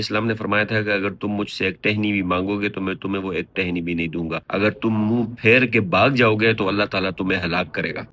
اسلام نے فرمایا تھا کہ اگر تم مجھ سے ایک ٹہنی بھی مانگو گے تو میں تمہیں وہ ایک ٹہنی بھی نہیں دوں گا، اگر تم منہ پھیر کے بھاگ جاؤ گے تو اللہ تعالیٰ تمہیں ہلاک کرے گا۔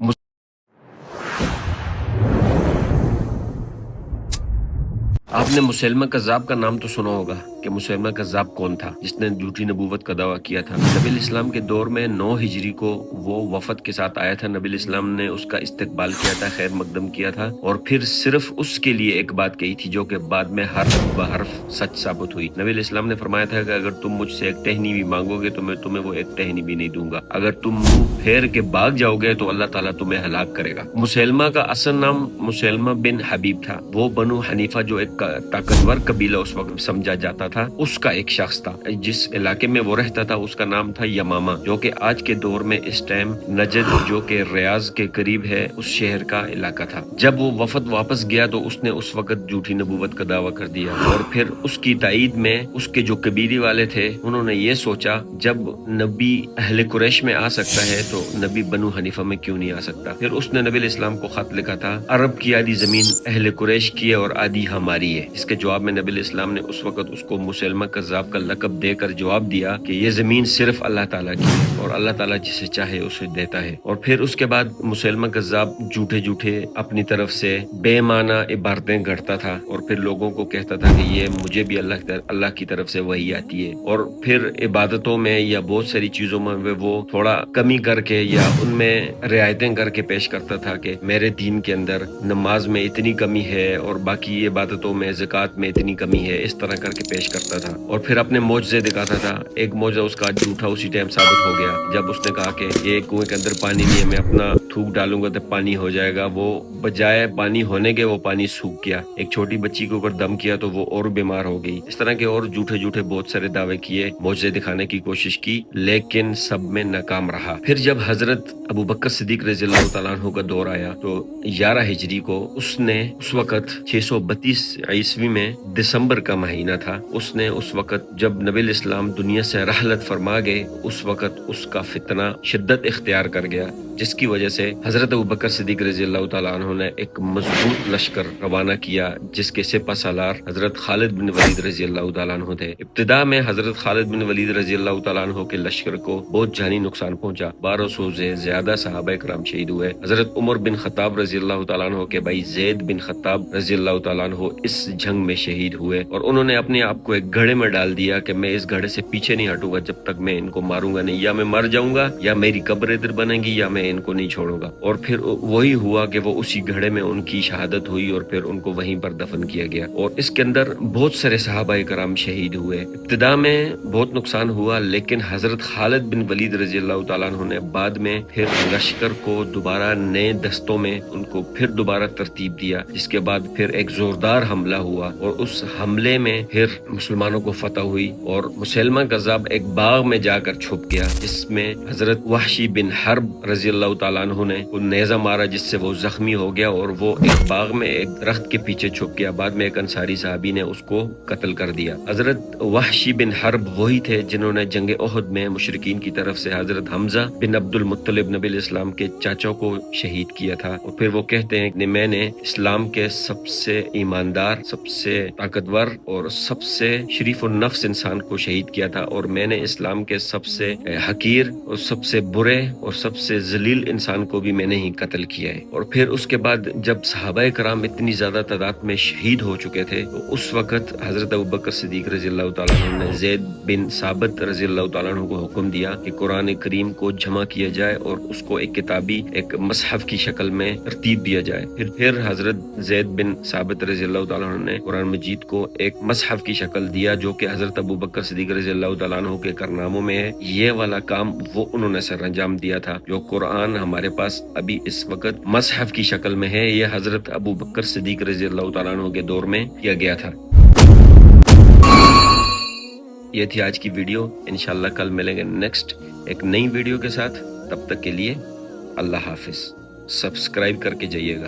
آپ نے مسلمہ کذاب کا نام تو سنا ہوگا کہ مسلمہ کذاب کون تھا جس نے جھوٹی نبوت کا دعویٰ کیا تھا۔ نبی الاسلام کے دور میں 9 ہجری کو وہ وفد کے ساتھ آیا تھا۔ نبی الاسلام نے اس کا استقبال کیا تھا، خیر مقدم کیا تھا، اور پھر صرف اس کے لیے ایک بات کہی تھی جو کہ بعد میں حرف بحرف سچ ثابت ہوئی۔ نبی الاسلام نے فرمایا تھا کہ اگر تم مجھ سے ایک ٹہنی بھی مانگو گے تو میں تمہیں وہ ایک ٹہنی بھی نہیں دوں گا، اگر تم منہ پھیر کے بھاگ جاؤ گے تو اللہ تعالیٰ تمہیں ہلاک کرے گا۔ مسلمہ کا اصل نام مسلمہ بن حبیب تھا۔ وہ بنو حنیفہ جو ایک طاقتور قبیلہ اس وقت سمجھا جاتا تھا، اس کا ایک شخص تھا۔ جس علاقے میں وہ رہتا تھا اس کا نام تھا یمامہ، جو کہ آج کے دور میں اس ٹائم نجد جو کہ ریاض کے قریب ہے اس شہر کا علاقہ تھا۔ جب وہ وفد واپس گیا تو اس نے اس وقت جھوٹی نبوت کا دعویٰ کر دیا، اور پھر اس کی تائید میں اس کے جو قبیلی والے تھے انہوں نے یہ سوچا جب نبی اہل قریش میں آ سکتا ہے تو نبی بنو حنیفہ میں کیوں نہیں آ سکتا۔ پھر اس نے نبی الاسلام کو خط لکھا تھا، عرب کی آدھی زمین اہل قریش کی ہے اور آدھی ہماری ہے۔ اس کے جواب میں نبی الاسلام نے اس وقت اس کو مسلمہ کذاب کا لقب دے کر جواب دیا کہ یہ زمین صرف اللہ تعالیٰ کی ہے اور اللہ تعالیٰ جسے چاہے اسے دیتا ہے۔ اور پھر اس کے بعد مسلمہ کذاب جھوٹے اپنی طرف سے بے معنی عبارتیں گھڑتا تھا اور پھر لوگوں کو کہتا تھا کہ یہ مجھے بھی اللہ کی طرف سے وحی آتی ہے، اور پھر عبادتوں میں یا بہت ساری چیزوں میں وہ تھوڑا کمی کر کے یا ان میں رعایتیں کر کے پیش کرتا تھا کہ میرے دین کے اندر نماز میں اتنی کمی ہے اور باقی عبادتوں میں زکوٰۃ میں اتنی کمی ہے، اس طرح کر کے پیش کرتا تھا، اور پھر اپنے معجزے دکھاتا تھا۔ ایک معجزہ اس کا جھوٹا اسی ٹائم ثابت ہو گیا جب اس نے کہا کہ یہ کنویں کے اندر پانی نہیں ہے، میں اپنا تھوک ڈالوں گا تو پانی ہو جائے گا، وہ بجائے پانی ہونے کے وہ پانی سوکھ گیا۔ ایک چھوٹی بچی کے اوپر دم کیا تو وہ اور بیمار ہو گئی۔ اس طرح کے اور جھوٹے بہت سارے دعوے کیے، معجزے دکھانے کی کوشش کی، لیکن سب میں ناکام رہا۔ پھر جب حضرت ابو بکر صدیق رضی اللہ تعالیٰ عنہ کا دور آیا تو 11 ہجری کو اس نے اس وقت 632 عیسوی میں دسمبر کا مہینہ تھا، اس نے اس وقت جب نبی الاسلام دنیا سے رحلت فرما گئے اس وقت اس کا فتنہ شدت اختیار کر گیا، جس کی وجہ سے حضرت ابوبکر صدیق رضی اللہ تعالیٰ عنہ نے ایک مضبوط لشکر روانہ کیا جس کے سپہ سالار حضرت خالد بن ولید رضی اللہ تعالیٰ عنہ تھے۔ ابتدا میں حضرت خالد بن ولید رضی اللہ تعالیٰ عنہ کے لشکر کو بہت جانی نقصان پہنچا، 1200 سے زیادہ صحابہ کرام شہید ہوئے۔ حضرت عمر بن خطاب رضی اللہ تعالیٰ عنہ کے بھائی زید بن خطاب رضی اللہ تعالیٰ عنہ اس جنگ میں شہید ہوئے، اور انہوں نے اپنے آپ کو ایک گھڑے میں ڈال دیا کہ میں اس گھڑے سے پیچھے نہیں ہٹوں گا جب تک میں ان کو ماروں گا نہیں، یا میں مر جاؤں گا یا میری قبر ادھر بنے گی یا میں ان کو نہیں چھوڑوں گا۔ اور پھر وہی ہوا کہ وہ اسی گھڑے میں ان کی شہادت ہوئی اور پھر ان کو وہیں پر دفن کیا گیا، اور اس کے اندر بہت سارے صحابہ کرام شہید ہوئے۔ ابتدا میں بہت نقصان ہوا، لیکن حضرت خالد بن ولید رضی اللہ تعالیٰ عنہ نے بعد میں پھر لشکر کو دوبارہ نئے دستوں میں ان کو پھر دوبارہ ترتیب دیا، جس کے بعد پھر ایک زوردار حملہ ہوا، اور اس حملے میں پھر مسلمانوں کو فتح ہوئی، اور مسلمہ کذاب ایک باغ میں جا کر چھپ گیا جس میں حضرت وحشی بن حرب رضی اللہ تعالیٰ عنہ نے وہ نیزہ مارا جس سے وہ زخمی ہو گیا، اور وہ ایک باغ میں ایک درخت کے پیچھے چھپ گیا۔ بعد میں ایک انصاری صحابی نے اس کو قتل کر دیا۔ حضرت وحشی بن حرب وہی تھے جنہوں نے جنگ احد میں مشرکین کی طرف سے حضرت حمزہ بن عبد المطلب نبی الاسلام کے چاچا کو شہید کیا تھا، اور پھر وہ کہتے ہیں کہ میں نے اسلام کے سب سے ایماندار، سب سے طاقتور اور سب سے شریف النفس انسان کو شہید کیا تھا، اور میں نے اسلام کے سب سے حقیر اور سب سے برے اور سب سے ذلیل انسان کو بھی میں نے ہی قتل کیا ہے۔ اور پھر اس کے بعد جب صحابہ کرام اتنی زیادہ تعداد میں شہید ہو چکے تھے تو اس وقت حضرت ابوبکر صدیق رضی اللہ تعالیٰ عنہ نے زید بن ثابت رضی اللہ تعالیٰ عنہ کو حکم دیا کہ قرآن کریم کو جمع کیا جائے اور اس کو ایک کتابی ایک مصحف کی شکل میں ترتیب دیا جائے۔ پھر حضرت زید بن ثابت رضی اللہ تعالیٰ عنہ نے قرآن مجید کو ایک مصحف کی شکل دیا جو کہ حضرت ابوبکر صدیق رضی اللہ تعالیٰ عنہ کے کارناموں میں ہے۔ یہ والا کام وہ انہوں نے سر انجام دیا تھا۔ جو قرآن ہمارے پاس ابھی اس وقت مصحف کی شکل میں ہے، یہ حضرت ابوبکر صدیق رضی اللہ تعالیٰ عنہ کے دور میں کیا گیا تھا۔ یہ تھی آج کی ویڈیو، انشاءاللہ کل ملیں گے نیکسٹ ایک نئی ویڈیو کے ساتھ، تب تک کے لیے اللہ حافظ۔ سبسکرائب کر کے جائیے گا۔